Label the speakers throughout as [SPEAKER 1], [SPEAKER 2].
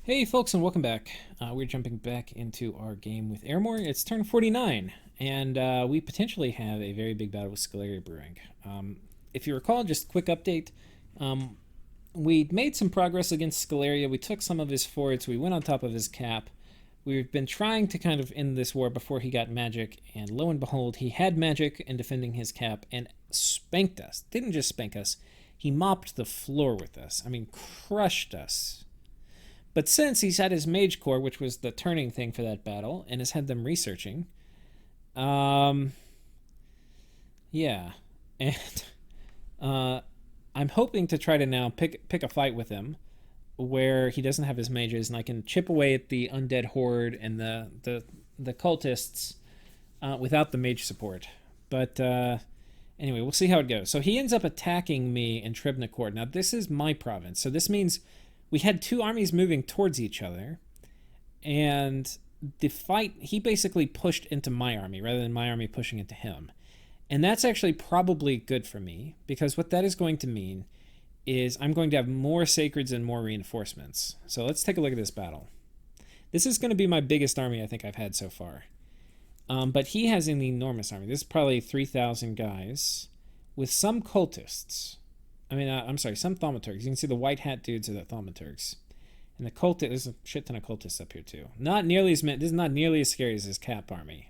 [SPEAKER 1] Hey folks, and welcome back. We're jumping back into our game with Ermor. It's turn 49, and we potentially have a very big battle with Scalaria brewing. If you recall, just a quick update. Um, we made some progress against Scalaria. We took some of his forts. We went on top of his cap. We've been trying to kind of end this war before he got magic, and lo and behold, he had magic in defending his cap and spanked us. Didn't just spank us, he mopped the floor with us. I mean, crushed us. But since he's had his mage core, which was the turning thing for that battle, and has had them researching, um, yeah, and uh, I'm hoping to try to now pick a fight with him where he doesn't have his mages, and I can chip away at the undead horde and the cultists without the mage support. But anyway, we'll see how it goes. So he ends up attacking me in Trebnicourt. Now this is my province, so this means we had two armies moving towards each other, and the fight, he basically pushed into my army rather than my army pushing into him. And that's actually probably good for me, because what that is going to mean is I'm going to have more sacreds and more reinforcements. So let's take a look at this battle. This is going to be my biggest army I think I've had so far. But he has an enormous army. This is probably 3,000 guys with some cultists. I'm sorry, some thaumaturgs. You can see the white hat dudes are the thaumaturgs. And the cultists, there's a shit ton of cultists up here too. Not nearly as many, this is not nearly as scary as his cap army.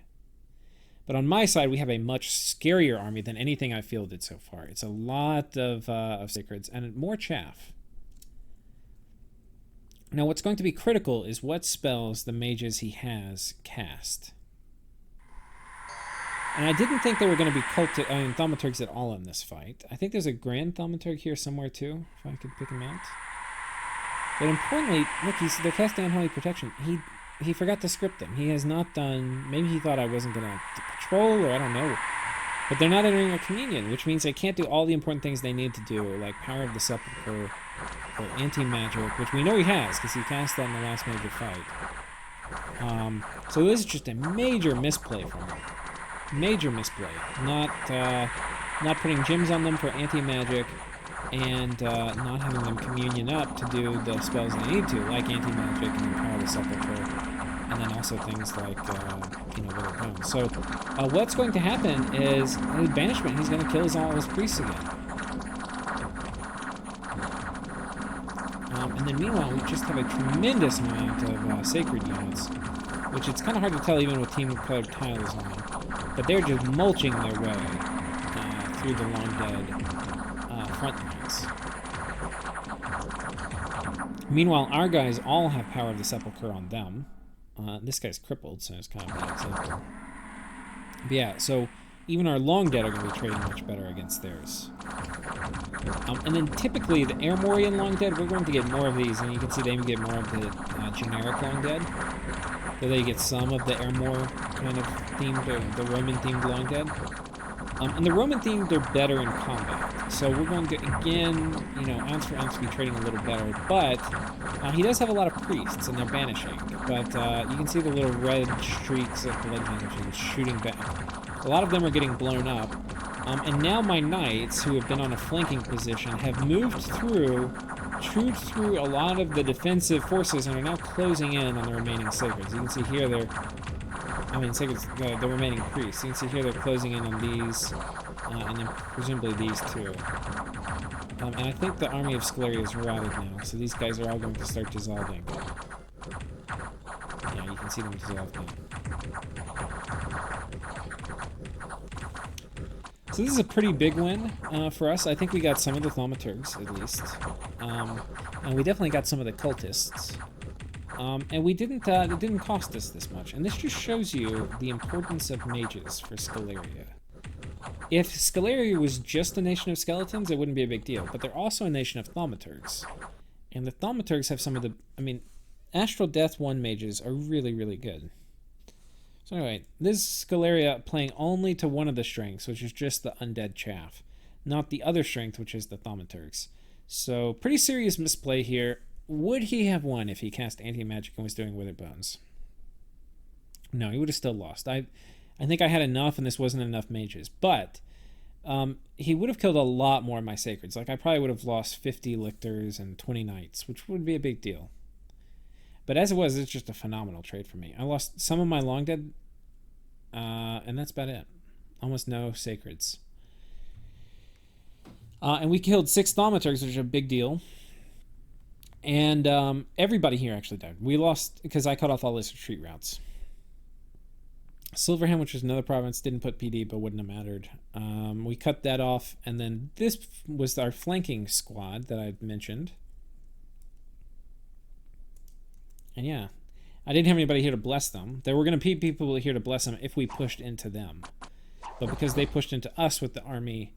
[SPEAKER 1] But on my side, we have a much scarier army than anything I've fielded so far. It's a lot of sacreds and more chaff. Now, what's going to be critical is what spells the mages he has cast. And I didn't think there were going to be thaumaturgs at all in this fight. I think there's a grand thaumaturg here somewhere too, if I could pick him out. But importantly, look, they're casting Unholy Protection. He forgot to script them. He has not done... Maybe he thought I wasn't going to patrol, or I don't know. But they're not entering a communion, which means they can't do all the important things they need to do, like Power of the Sepulchre, or Anti-Magic, which we know he has, because he cast that in the last major fight. So this is just a major misplay from him. Major misplay. Not putting gems on them for anti-magic, and not having them communion up to do the spells they need to, like anti-magic and Power of the Sepulchre, and then also things like Withered Bones. So what's going to happen is his banishment. He's going to kill all his priests again. And then meanwhile, we just have a tremendous amount of sacred units, which it's kind of hard to tell even with team-colored tiles on. But they're just mulching their way through the Undead front lines. Meanwhile, our guys all have Power of the Sepulchre on them. This guy's crippled, so it's kind of bad example. But yeah, so even our long dead are going to be trading much better against theirs. And then typically the Ermorian long dead, we're going to get more of these, and you can see they even get more of the generic long dead. So they get some of the Ermor kind of themed, the Roman themed long dead. And the Roman themed, they're better in combat. So we're going to, again, ounce for ounce be trading a little better. But he does have a lot of priests, and they're banishing. But you can see the little red streaks of blood banishing shooting back. A lot of them are getting blown up. And now my knights, who have been on a flanking position, have moved through, chewed through a lot of the defensive forces and are now closing in on the remaining sacreds. You can see here sacreds, the remaining priests. You can see here they're closing in on these, and then presumably these two. And I think the army of Scalaria is routed now, so these guys are all going to start dissolving. Yeah, you can see them dissolve now. So this is a pretty big win for us. I think we got some of the thaumaturgs, at least. And we definitely got some of the cultists. And it didn't cost us this much. And this just shows you the importance of mages for Scalaria. If Scalaria was just a nation of skeletons, it wouldn't be a big deal. But they're also a nation of thaumaturgs. And the thaumaturgs have some of the... Astral Death 1 mages are really, really good. So anyway, this Scalaria playing only to one of the strengths, which is just the undead chaff. Not the other strength, which is the thaumaturgs. So, pretty serious misplay here. Would he have won if he cast anti-magic and was doing Withered Bones? No, he would have still lost. I think I had enough and this wasn't enough mages. But he would have killed a lot more of my sacreds. Like, I probably would have lost 50 lictors and 20 knights, which would be a big deal. But as it was, it's just a phenomenal trade for me. I lost some of my long dead, and that's about it. Almost no sacreds. And we killed 6 thaumaturgs, which is a big deal. And everybody here actually died. We lost because I cut off all his retreat routes. Silverhand, which was another province, didn't put PD, but wouldn't have mattered. We cut that off, and then this was our flanking squad that I mentioned. And yeah, I didn't have anybody here to bless them. There were going to be people here to bless them if we pushed into them. But because they pushed into us with the army,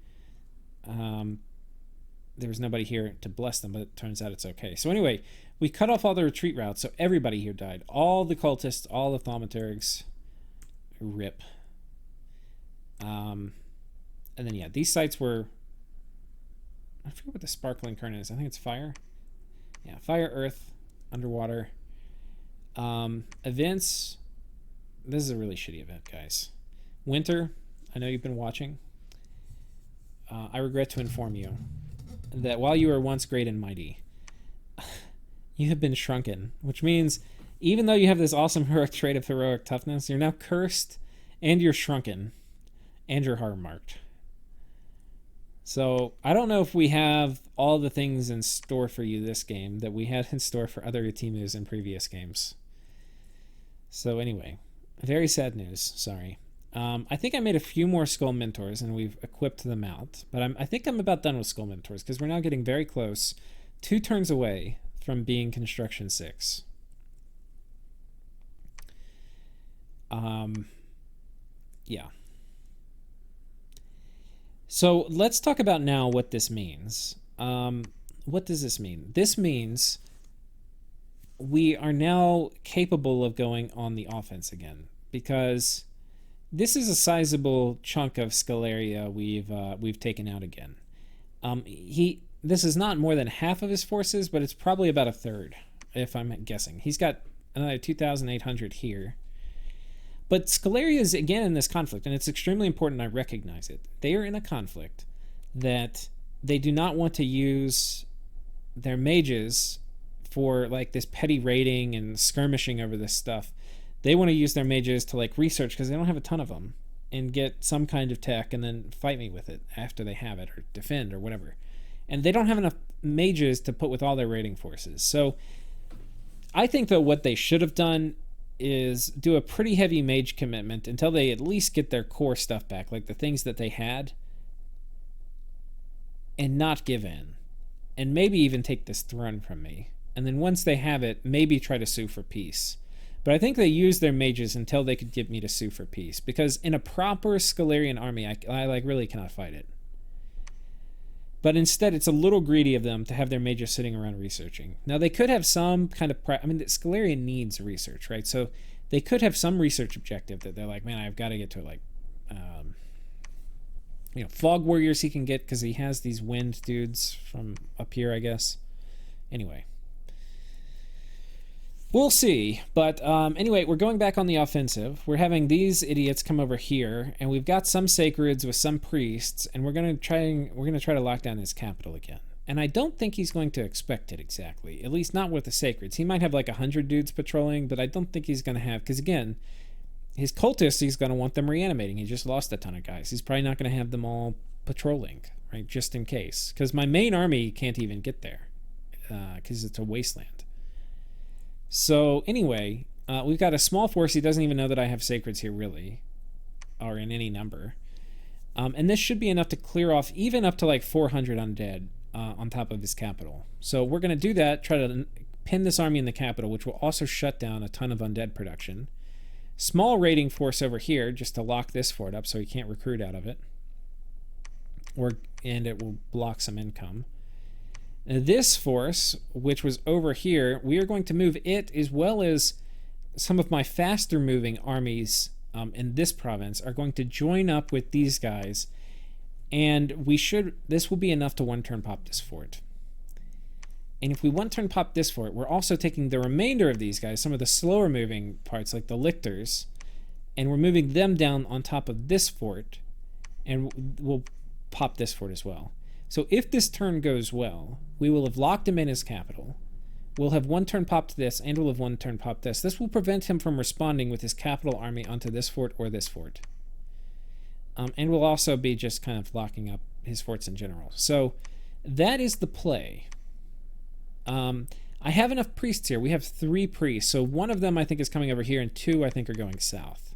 [SPEAKER 1] there was nobody here to bless them, but it turns out it's okay. So anyway, we cut off all the retreat routes, so everybody here died. All the cultists, all the thaumaturgs. Rip. And then yeah, these sites were, I forget what the sparkling current is. I think it's fire. Yeah, fire, earth, underwater. Events. This is a really shitty event, guys. Winter. I know you've been watching. I regret to inform you that while you were once great and mighty, you have been shrunken, which means even though you have this awesome heroic trait of heroic toughness, you're now cursed, and you're shrunken, and you're harm marked. So I don't know if we have all the things in store for you this game that we had in store for other Atimus in previous games. So anyway, very sad news. Sorry. I think I made a few more Skull Mentors, and we've equipped them out. But I think I'm about done with Skull Mentors, because we're now getting very close, 2 turns away from being Construction 6. Yeah. So let's talk about now what this means. What does this mean? This means we are now capable of going on the offense again, because this is a sizable chunk of Scalaria we've taken out again. This is not more than half of his forces, but it's probably about a third, if I'm guessing. He's got another 2,800 here. But Scalaria is again in this conflict, and it's extremely important I recognize it. They are in a conflict that they do not want to use their mages for like this petty raiding and skirmishing over this stuff. They want to use their mages to like research, because they don't have a ton of them, and get some kind of tech and then fight me with it after they have it, or defend or whatever. And they don't have enough mages to put with all their raiding forces. So I think that what they should have done is do a pretty heavy mage commitment until they at least get their core stuff back, like the things that they had, and not give in, and maybe even take this throne from me. And then once they have it, maybe try to sue for peace. But I think they used their mages until they could get me to sue for peace, because in a proper Scalarian army, I like really cannot fight it. But instead, it's a little greedy of them to have their mages sitting around researching. Now, they could have some kind of... I mean, Scalaria needs research, right? So they could have some research objective that they're like, man, I've got to get to, like... Fog Warriors he can get because he has these wind dudes from up here, I guess. Anyway. We'll see. But anyway, we're going back on the offensive. We're having these idiots come over here, and we've got some sacreds with some priests, and we're gonna try to lock down his capital again. And I don't think he's going to expect it exactly. At least not with the sacreds. He might have like 100 dudes patrolling, but I don't think he's gonna have, because again, his cultists, he's gonna want them reanimating. He just lost a ton of guys. He's probably not gonna have them all patrolling, right? Just in case, because my main army can't even get there, because it's a wasteland. So anyway, we've got a small force. He doesn't even know that I have sacreds here, really, or in any number. And this should be enough to clear off even up to like 400 undead on top of his capital. So we're going to do that, try to pin this army in the capital, which will also shut down a ton of undead production. Small raiding force over here, just to lock this fort up so he can't recruit out of it. And it will block some income. This force, which was over here, we are going to move it, as well as some of my faster moving armies in this province are going to join up with these guys, and this will be enough to one turn pop this fort. And if we one turn pop this fort, we're also taking the remainder of these guys, some of the slower moving parts like the lictors, and we're moving them down on top of this fort, and we'll pop this fort as well. So if this turn goes well, we will have locked him in his capital. will have 1 turn popped this, and will have 1 turn popped this. This will prevent him from responding with his capital army onto this fort or this fort. And will also be just kind of locking up his forts in general. So that is the play. I have enough priests here. We have 3 priests. So 1 of them I think is coming over here, and 2 I think are going south.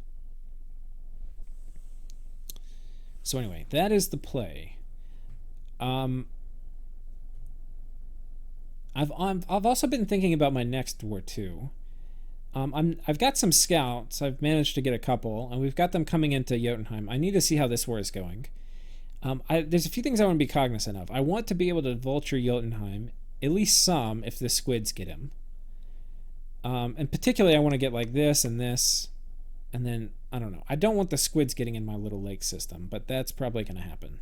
[SPEAKER 1] So anyway, that is the play. I've also been thinking about my next war too. I've got some scouts. I've managed to get a couple, and we've got them coming into Jotunheim. I need to see how this war is going. There's a few things I want to be cognizant of. I want to be able to vulture Jotunheim, at least some, if the squids get him. And particularly I want to get like this, and then, I don't know. I don't want the squids getting in my little lake system, but that's probably going to happen.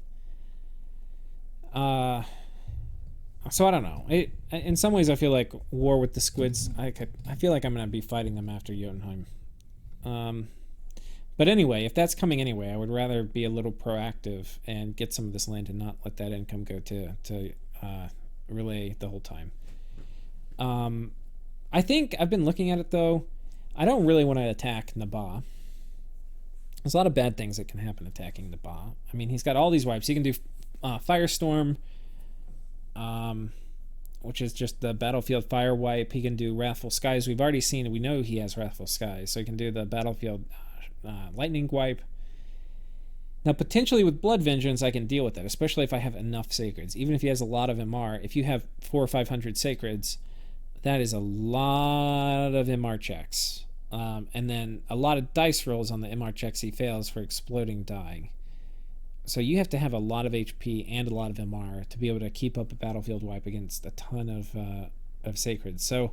[SPEAKER 1] So I don't know. In some ways, I feel like war with the squids. I feel like I'm going to be fighting them after Jotunheim. But anyway, if that's coming anyway, I would rather be a little proactive and get some of this land and not let that income go to relay the whole time. I think I've been looking at it though. I don't really want to attack Nabha. There's a lot of bad things that can happen attacking Nabha. I mean, he's got all these wipes. He can do Firestorm, which is just the battlefield fire wipe. He can do Wrathful Skies. We've already seen it. We know he has Wrathful Skies, so he can do the battlefield lightning wipe. Now, potentially with Blood Vengeance, I can deal with that, especially if I have enough Sacreds. Even if he has a lot of MR, if you have 400 or 500 Sacreds, that is a lot of MR checks. And then a lot of dice rolls on the MR checks he fails for exploding dying. So you have to have a lot of HP and a lot of MR to be able to keep up a battlefield wipe against a ton of Sacreds. So,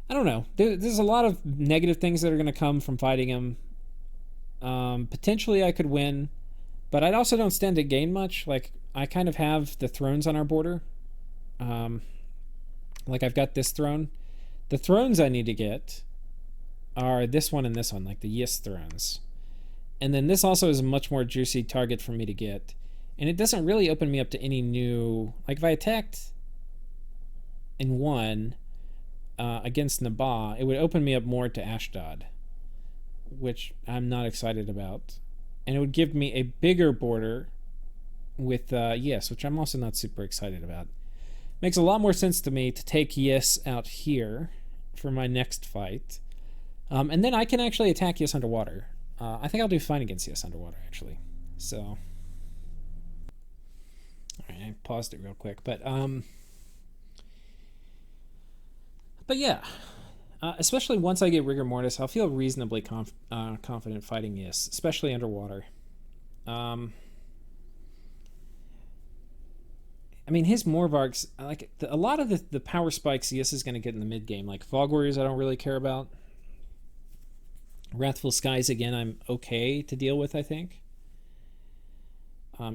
[SPEAKER 1] I don't know. There's a lot of negative things that are going to come from fighting him. Potentially I could win, but I also don't stand to gain much. Like, I kind of have the thrones on our border. Like, I've got this throne. The thrones I need to get are this one and this one, like the Yis thrones. And then this also is a much more juicy target for me to get. And it doesn't really open me up to any new... Like, if I attacked and won against Nabha, it would open me up more to Ashdod, which I'm not excited about. And it would give me a bigger border with Yis, which I'm also not super excited about. Makes a lot more sense to me to take Yis out here for my next fight. And then I can actually attack Yis underwater. I think I'll do fine against Yis underwater, actually. So, alright, I paused it real quick. But yeah. Especially once I get Rigor Mortis, I'll feel reasonably confident fighting Yis, especially underwater. I mean, his Morvarks, like, a lot of the power spikes Yis is going to get in the mid-game. Like, Fog Warriors I don't really care about. Wrathful Skies, again, I'm okay to deal with, I think.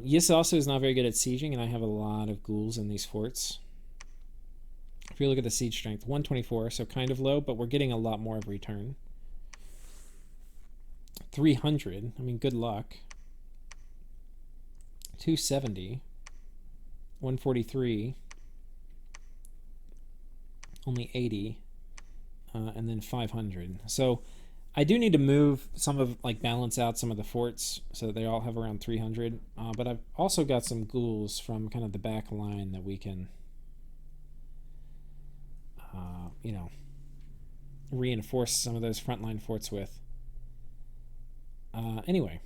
[SPEAKER 1] Yis also is not very good at sieging, and I have a lot of ghouls in these forts. If you look at the siege strength, 124, so kind of low, but we're getting a lot more every turn. 300, I mean, good luck. 270. 143. Only 80. And then 500. So I do need to move some of, like, balance out some of the forts so that they all have around 300. But I've also got some ghouls from kind of the back line that we can, you know, reinforce some of those frontline forts with. Anyway.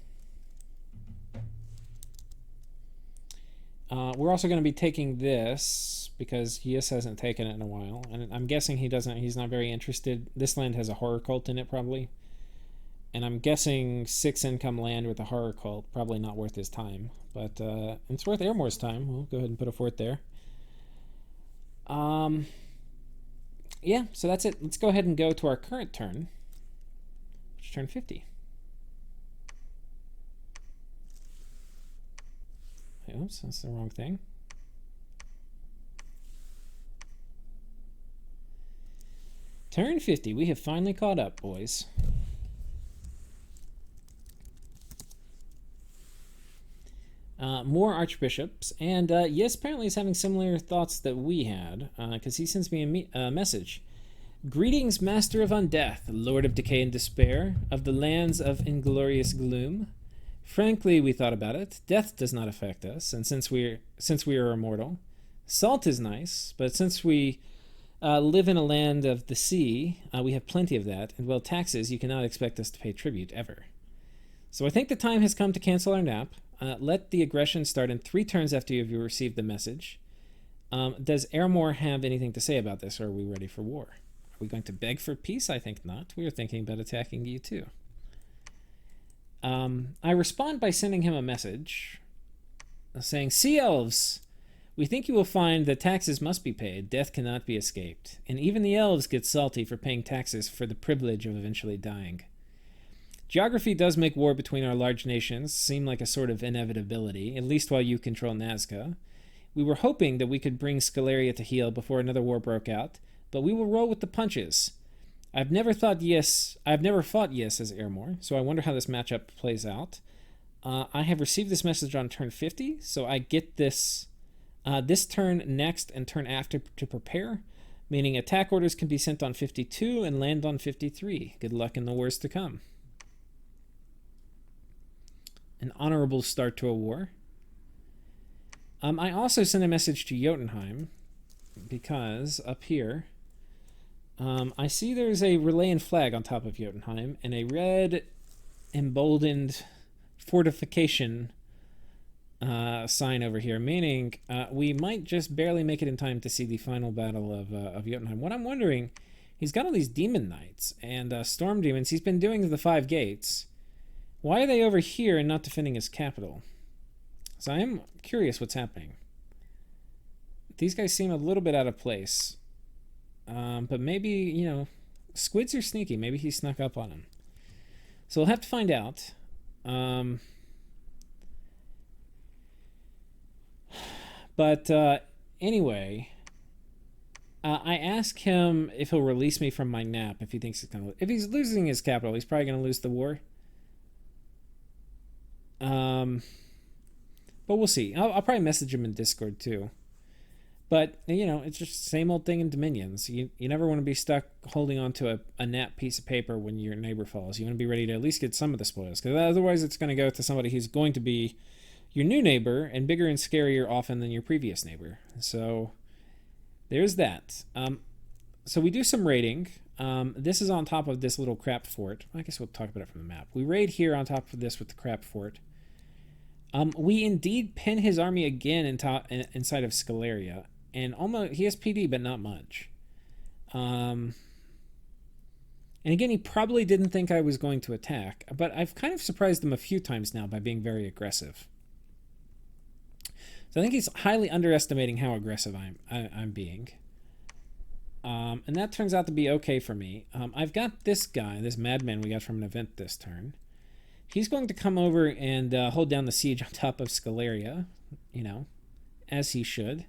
[SPEAKER 1] We're also going to be taking this because Yis hasn't taken it in a while, and I'm guessing he's not very interested. This land has a horror cult in it, probably. And I'm guessing 6 income land with a horror cult, probably not worth his time. But it's worth Ermor's time. We'll go ahead and put a fort there. Yeah, so that's it. Let's go ahead and go to our current turn, which is turn 50. Oops, that's the wrong thing. Turn 50. We have finally caught up, boys. more archbishops, and yes, apparently is having similar thoughts that we had, because he sends me a message. Greetings, Master of Undeath, Lord of Decay and Despair, of the lands of inglorious gloom. Frankly, we thought about it. Death does not affect us, and since we are immortal, salt is nice, but since we live in a land of the sea, we have plenty of that, and well, taxes, you cannot expect us to pay tribute ever. So I think the time has come to cancel our nap. Let the aggression start in 3 turns after you have received the message. Does Ermor have anything to say about this, or are we ready for war? Are we going to beg for peace? I think not. We are thinking about attacking you too. I respond by sending him a message saying, Sea Elves, we think you will find that taxes must be paid, death cannot be escaped, and even the elves get salty for paying taxes for the privilege of eventually dying. Geography does make war between our large nations seem like a sort of inevitability, at least while you control Nazca. We were hoping that we could bring Scalaria to heel before another war broke out, but we will roll with the punches. I've never fought Yes as Ermor, so I wonder how this matchup plays out. I have received this message on turn 50, so I get this turn next and turn after to prepare, meaning attack orders can be sent on 52 and land on 53. Good luck in the wars to come. An honorable start to a war. I also sent a message to Jotunheim because up here I see there's a Relayan flag on top of Jotunheim and a red emboldened fortification sign over here, meaning we might just barely make it in time to see the final battle of Jotunheim. What I'm wondering, he's got all these demon knights and storm demons. He's been doing the 5 gates. Why are they over here and not defending his capital? So I am curious what's happening. These guys seem a little bit out of place. But maybe, you know, squids are sneaky. Maybe he snuck up on him. So we'll have to find out. Anyway, I ask him if he'll release me from my nap if he thinks it's going to... If he's losing his capital, he's probably going to lose the war. But we'll see. I'll probably message him in Discord too. But, you know, it's just the same old thing in Dominions. You never want to be stuck holding on to a nap piece of paper when your neighbor falls. You want to be ready to at least get some of the spoils, because otherwise it's going to go to somebody who's going to be your new neighbor and bigger and scarier often than your previous neighbor. So there's that. So we do some raiding. This is on top of this little crap fort. I guess we'll talk about it from the map. We raid here on top of this with the crap fort. We indeed pin his army again inside of Scalaria. And almost he has PD, but not much. And again, he probably didn't think I was going to attack, but I've kind of surprised him a few times now by being very aggressive. So I think he's highly underestimating how aggressive I'm being. And that turns out to be okay for me. I've got this guy, this madman we got from an event this turn. He's going to come over and hold down the siege on top of Scalaria, you know, as he should.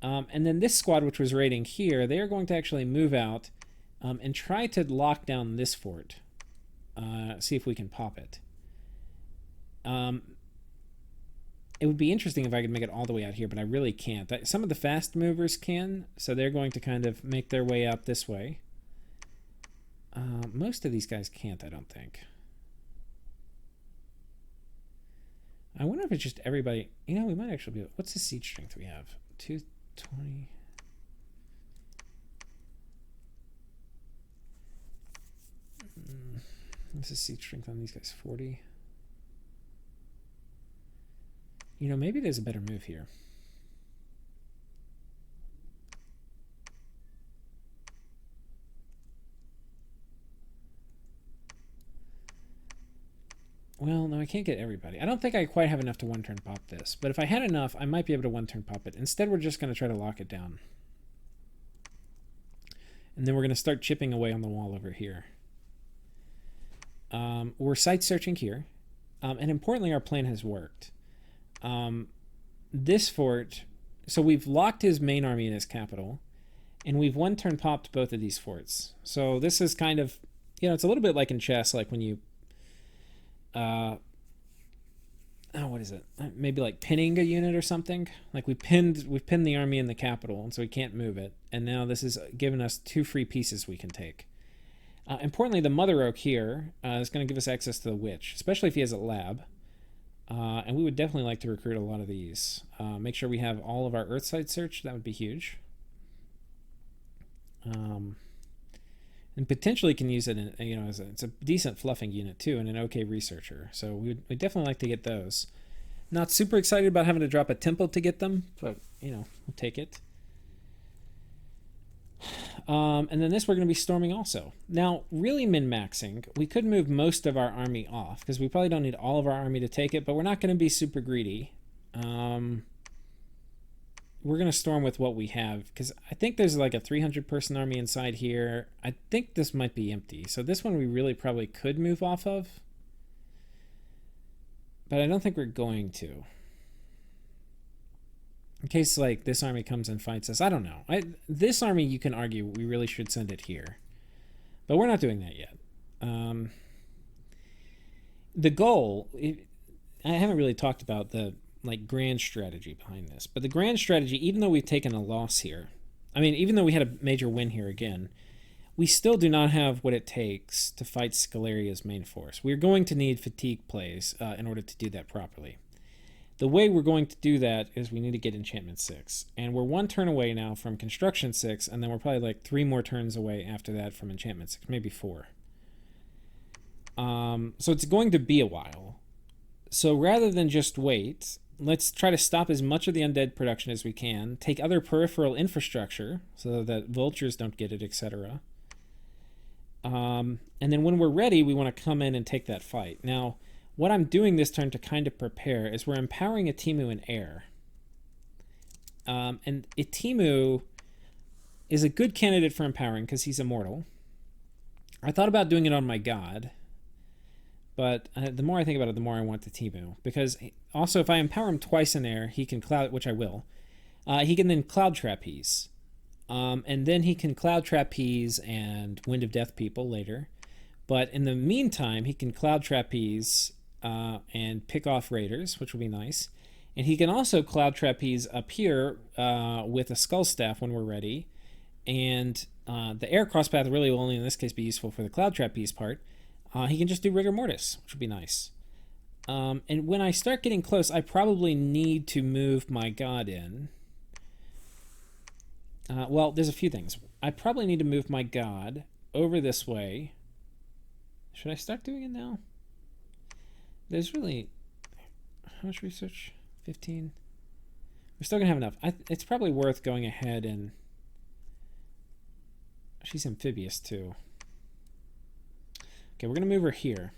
[SPEAKER 1] And then this squad, which was raiding here, they are going to actually move out and try to lock down this fort. See if we can pop it. It would be interesting if I could make it all the way out here, but I really can't. Some of the fast movers can, so they're going to kind of make their way out this way. Most of these guys can't, I don't think. I wonder if it's just everybody... You know, we might actually be... What's the siege strength we have? 220... What's the siege strength on these guys? 40? You know, maybe there's a better move here. Well, no, I can't get everybody. I don't think I quite have enough to one-turn pop this. But if I had enough, I might be able to one-turn pop it. Instead, we're just going to try to lock it down. And then we're going to start chipping away on the wall over here. We're site searching here. And importantly, our plan has worked. This fort... So we've locked his main army in his capital. And we've one-turn popped both of these forts. So this is kind of... You know, it's a little bit like in chess, like when you... oh, what is it? Maybe like pinning a unit or something. Like we've pinned the army in the capital, and so we can't move it. And now this is giving us 2 free pieces we can take. Importantly, the Mother Oak here is going to give us access to the Witch, especially if he has a lab. And we would definitely like to recruit a lot of these. Make sure we have all of our Earthside search. That would be huge. And potentially can use it in, it's a decent fluffing unit too, and an okay researcher. So we'd definitely like to get those. Not super excited about having to drop a tempo to get them, but we'll take it. And then this we're going to be storming also. Now, really min-maxing, we could move most of our army off, because we probably don't need all of our army to take it, but we're not going to be super greedy. We're going to storm with what we have, because I think there's like a 300-person army inside here. I think this might be empty, so this one we really probably could move off of. But I don't think we're going to. In case like this army comes and fights us. I don't know. This army, you can argue we really should send it here. But we're not doing that yet. The goal, I haven't really talked about the grand strategy behind this. But the grand strategy, even though we've taken a loss here, even though we had a major win here again, we still do not have what it takes to fight Scalaria's main force. We're going to need fatigue plays in order to do that properly. The way we're going to do that is we need to get Enchantment 6. And we're 1 turn away now from Construction 6, and then we're probably like 3 more turns away after that from Enchantment 6, maybe 4. So it's going to be a while. So rather than just wait, let's try to stop as much of the undead production as we can, take other peripheral infrastructure so that vultures don't get it, etc. And then when we're ready, we want to come in and take that fight. Now, what I'm doing this turn to kind of prepare is we're empowering Atimu in air. And Atimu is a good candidate for empowering because he's immortal. I thought about doing it on my god, but the more I think about it, the more I want Atimu. Because also, if I empower him twice in air, he can cloud, which I will. He can then cloud trapeze. And then he can cloud trapeze and Wind of Death people later. But in the meantime, he can cloud trapeze and pick off raiders, which will be nice. And he can also cloud trapeze up here with a skull staff when we're ready. And the air crosspath really will only in this case be useful for the cloud trapeze part. He can just do rigor mortis, which would be nice. And when I start getting close, I probably need to move my god in. Well, there's a few things. I probably need to move my god over this way. Should I start doing it now? There's really... How much research? 15? We're still going to have enough. It's probably worth going ahead and... She's amphibious, too. Okay, we're going to move her here.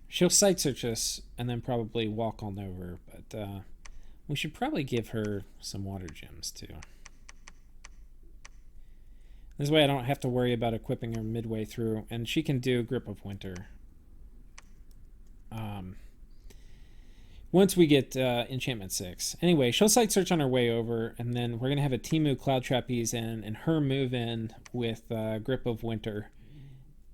[SPEAKER 1] She'll sight search us and then probably walk on over, but we should probably give her some water gems, too. This way I don't have to worry about equipping her midway through, and she can do Grip of Winter. Once we get Enchantment 6. Anyway, she'll sight search on her way over, and then we're going to have a Timu Cloud Trapeze in, and her move in with Grip of Winter.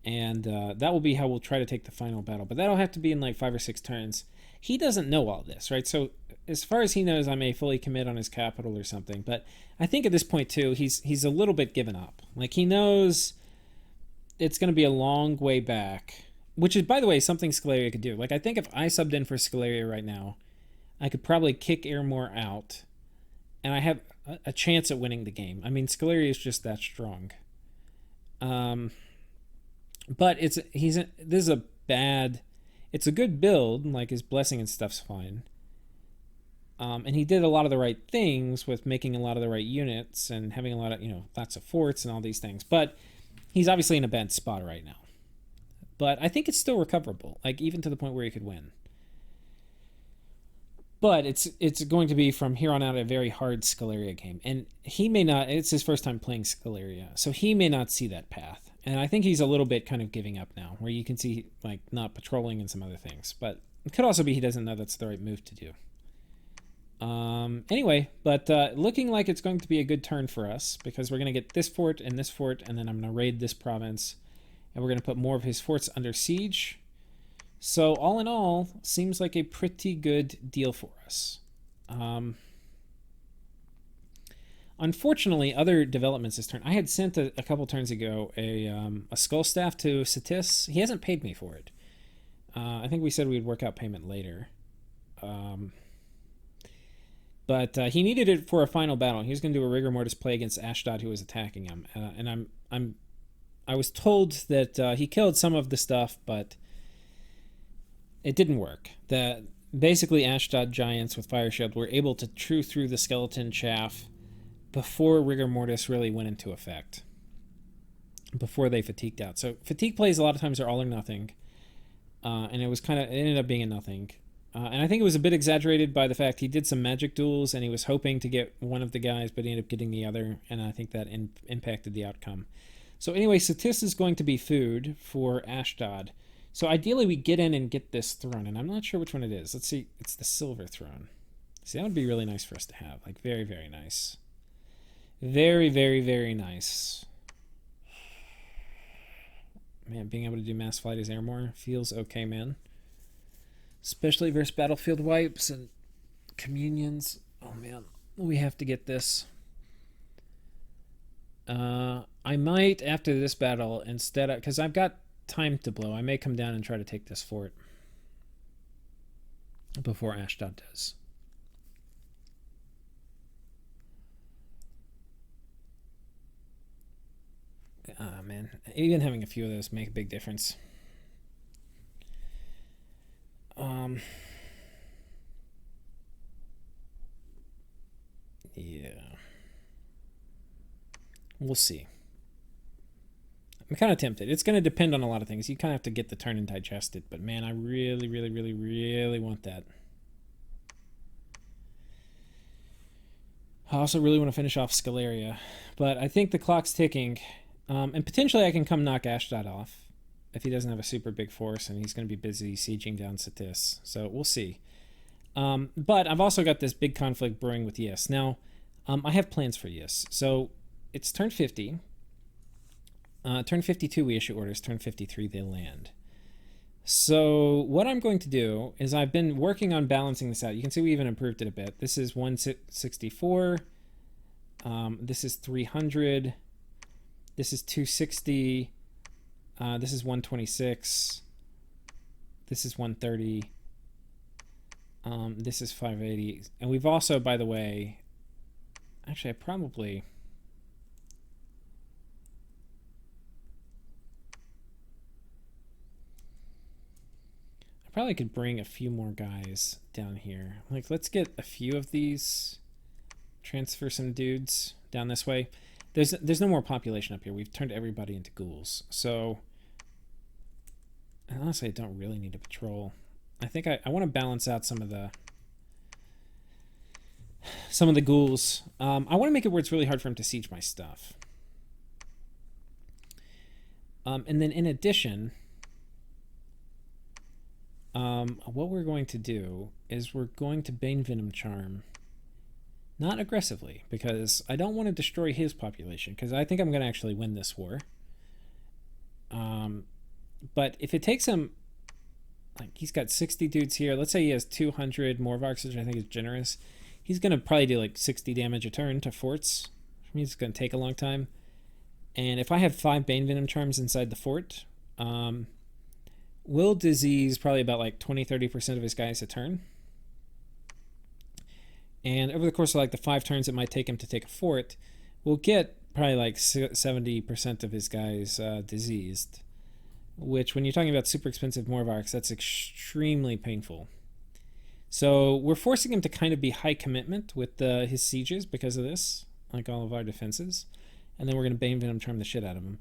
[SPEAKER 1] And that will be how we'll try to take the final battle. But that'll have to be in like 5 or 6 turns. He doesn't know all this, right? So as far as he knows, I may fully commit on his capital or something. But I think at this point, too, he's a little bit given up. Like, he knows it's going to be a long way back. Which is, by the way, something Scalaria could do. Like, I think if I subbed in for Scalaria right now, I could probably kick Ermor out. And I have a chance at winning the game. I mean, Scalaria is just that strong. But this is a bad... It's a good build, like his blessing and stuff's fine. And he did a lot of the right things with making a lot of the right units and having a lot of, lots of forts and all these things. But he's obviously in a bad spot right now. But I think it's still recoverable, like even to the point where he could win. But it's going to be from here on out a very hard Scalaria game. And he may not, it's his first time playing Scalaria, so he may not see that path. And I think he's a little bit kind of giving up now, where you can see like not patrolling and some other things. But it could also be he doesn't know that's the right move to do. Anyway, but looking like it's going to be a good turn for us, because we're going to get this fort, and then I'm going to raid this province. And we're going to put more of his forts under siege. So all in all, seems like a pretty good deal for us. Um, Unfortunately, other developments this turn. I had sent a couple turns ago a skull staff to Satis. He hasn't paid me for it. I think we said we'd work out payment later. Um, but he needed it for a final battle. He was going to do a rigor mortis play against Ashdod, who was attacking him. And I was told that he killed some of the stuff, but it didn't work. Basically Ashdod giants with fire shield were able to chew through the skeleton chaff before rigor mortis really went into effect, before they fatigued out. So fatigue plays a lot of times are all or nothing, and it ended up being a nothing. And I think it was a bit exaggerated by the fact he did some magic duels and he was hoping to get one of the guys, but he ended up getting the other, and I think that impacted the outcome. So anyway, Satis is going to be food for Ashdod. So ideally we get in and get this throne, and I'm not sure which one it is. Let's see. It's the silver throne. See, that would be really nice for us to have. Like, very, very nice. Very, very, very nice. Man, being able to do mass flight as Ermor feels okay, man. Especially versus battlefield wipes and communions. Oh, man. We have to get this. I might, after this battle, instead of... Because I've got time to blow. I may come down and try to take this fort before Ashdod does. Ah, man. Even having a few of those make a big difference. Yeah. We'll see. I'm kind of tempted. It's going to depend on a lot of things. You kind of have to get the turn and digest it. But man, I really, really, really, really want that. I also really want to finish off Scalaria. But I think the clock's ticking. And potentially I can come knock Ashdod off if he doesn't have a super big force and he's going to be busy sieging down Satis. So we'll see. But I've also got this big conflict brewing with Yis. Now, I have plans for Yis. So it's turn 50. Turn 52 we issue orders. Turn 53 they land. So what I'm going to do is I've been working on balancing this out. You can see we even improved it a bit. This is 164. This is 300. This is 260. This is 126. This is 130. This is 580. And we've also, by the way, actually I probably could bring a few more guys down here. Like, let's get a few of these, transfer some dudes down this way. There's no more population up here. We've turned everybody into ghouls. So, honestly, I don't really need a patrol. I think I want to balance out some of the ghouls. I want to make it where it's really hard for him to siege my stuff. And then in addition, what we're going to do is we're going to Bane Venom Charm. Not aggressively, because I don't want to destroy his population, because I think I'm going to actually win this war. But if it takes him, like, he's got 60 dudes here. Let's say he has 200 Morvox, which I think is generous. He's going to probably do like 60 damage a turn to forts. Which means it's going to take a long time. And if I have 5 Bane Venom Charms inside the fort, will disease probably about like 20-30% of his guys a turn. And over the course of like the 5 turns it might take him to take a fort, we'll get probably like 70% of his guys diseased. Which, when you're talking about super expensive Morvox, that's extremely painful. So we're forcing him to kind of be high commitment with his sieges because of this, like all of our defenses. And then we're going to Bane Venom Charm the shit out of him.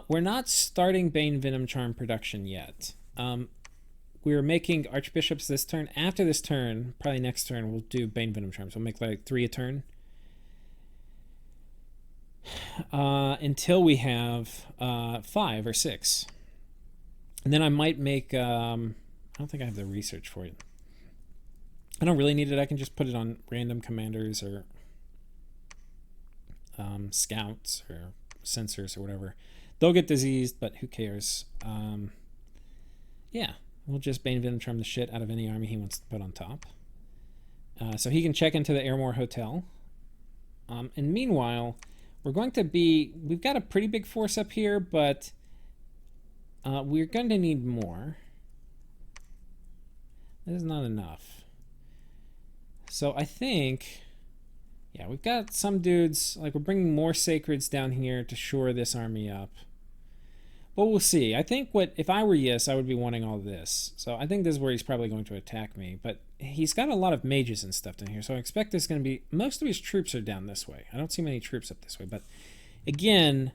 [SPEAKER 1] We're not starting Bane Venom Charm production yet. We're making Archbishops this turn. After this turn, probably next turn, we'll do Bane Venom Charms. We'll make like 3 a turn. Until we have 5 or 6. And then I might make... I don't think I have the research for it. I don't really need it. I can just put it on random commanders or scouts or sensors or whatever. They'll get diseased, but who cares? Yeah, We'll just Bane Venom the shit out of any army he wants to put on top. So he can check into the Ermor Hotel. And meanwhile, we're going to be... We've got a pretty big force up here, but we're going to need more. This is not enough. So I think... Yeah, we've got some dudes... Like, we're bringing more Sacreds down here to shore this army up. But we'll see. I think if I were Yes, I would be wanting all this. So I think this is where he's probably going to attack me. But he's got a lot of mages and stuff down here. So I expect there's going to be... Most of his troops are down this way. I don't see many troops up this way. But again,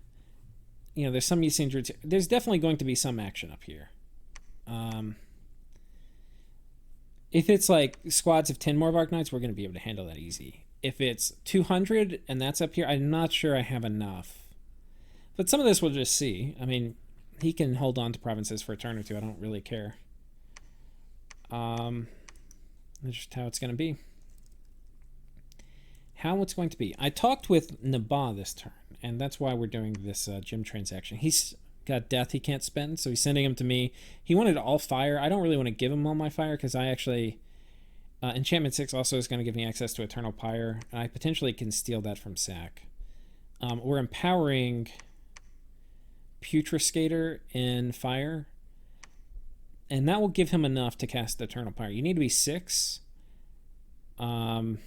[SPEAKER 1] you know, there's some Yusine Druids here. There's definitely going to be some action up here. If it's like squads of 10 more Arc Knights, we're going to be able to handle that easy. If it's 200 and that's up here, I'm not sure I have enough. But some of this we'll just see. I mean... He can hold on to provinces for a turn or two. I don't really care. That's just how it's going to be. How it's going to be. I talked with Naba this turn, and that's why we're doing this gym transaction. He's got death he can't spend, so he's sending him to me. He wanted all fire. I don't really want to give him all my fire, because I actually... Enchantment 6 also is going to give me access to Eternal Pyre, and I potentially can steal that from Sack. We're empowering... Putrescator in fire, and that will give him enough to cast Eternal Pyre. You need to be 6, but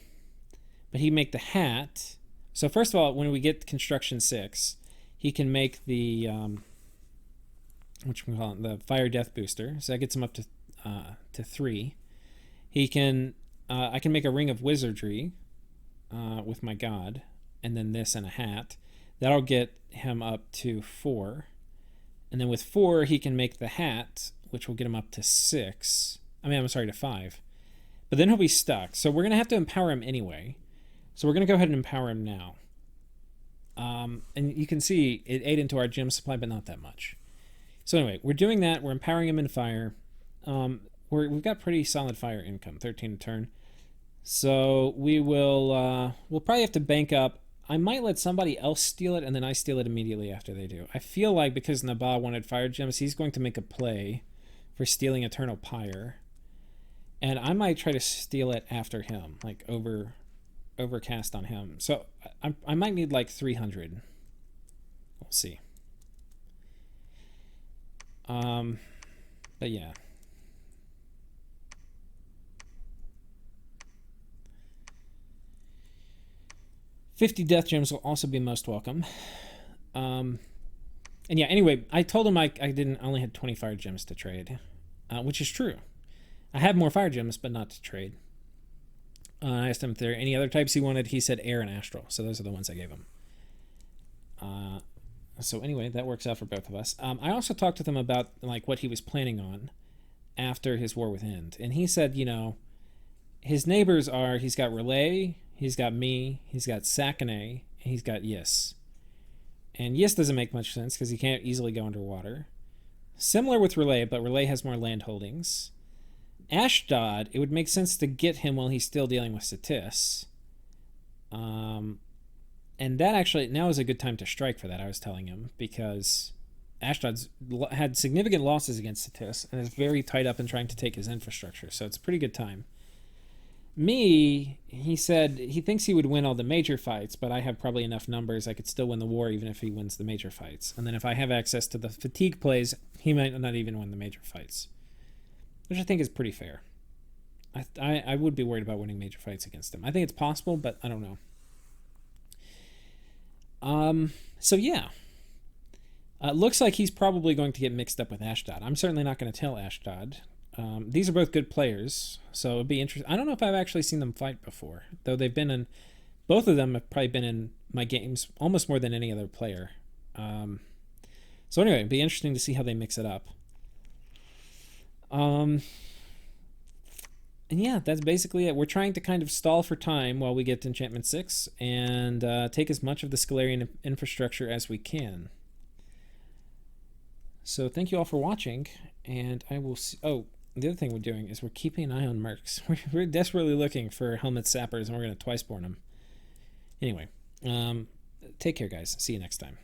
[SPEAKER 1] he make the hat. So first of all, when we get construction 6, he can make the which we call it, the fire death booster. So that gets him up to 3. He can I can make a ring of wizardry with my god, and then this and a hat. That'll get him up to 4. And then with 4, he can make the hat, which will get him up to 6. I mean, I'm sorry, to 5. But then he'll be stuck. So we're going to have to empower him anyway. So we're going to go ahead and empower him now. And you can see it ate into our gem supply, but not that much. So anyway, we're doing that. We're empowering him in fire. We've got pretty solid fire income, 13 a turn. So we'll probably have to bank up. I might let somebody else steal it, and then I steal it immediately after they do. I feel like because Naba wanted fire gems, he's going to make a play for stealing Eternal Pyre. And I might try to steal it after him, like overcast on him. So I might need like 300. We'll see. But yeah. $50 death gems will also be most welcome. And yeah, anyway, I told him I only had 20 fire gems to trade, which is true. I have more fire gems, but not to trade. I asked him if there are any other types he wanted. He said air and astral, so those are the ones I gave him. So anyway, that works out for both of us. I also talked with him about like what he was planning on after his war with End, and he said, you know, his neighbors are, he's got Relay, he's got me, he's got Sakane, and he's got Yis. And Yis doesn't make much sense because he can't easily go underwater. Similar with Relay, but Relay has more land holdings. Ashdod, it would make sense to get him while he's still dealing with Satis. And that actually, now is a good time to strike for that, I was telling him, because Ashdod's had significant losses against Satis and is very tied up in trying to take his infrastructure, so it's a pretty good time. Me, he said he thinks he would win all the major fights, but I have probably enough numbers I could still win the war even if he wins the major fights. And then if I have access to the fatigue plays, he might not even win the major fights, which I think is pretty fair. I would be worried about winning major fights against him. I think it's possible, but I don't know. So yeah. Looks like he's probably going to get mixed up with Ashdod. I'm certainly not going to tell Ashdod. These are both good players, so it'd be interesting. I don't know if I've actually seen them fight before, though they've been in... Both of them have probably been in my games almost more than any other player. So anyway, it'd be interesting to see how they mix it up. And yeah, that's basically it. We're trying to kind of stall for time while we get to Enchantment 6 and take as much of the Scalarian infrastructure as we can. So thank you all for watching, and I will see... Oh, the other thing we're doing is we're keeping an eye on mercs. We're desperately looking for helmet sappers, and we're going to twice-born them. Anyway, take care, guys. See you next time.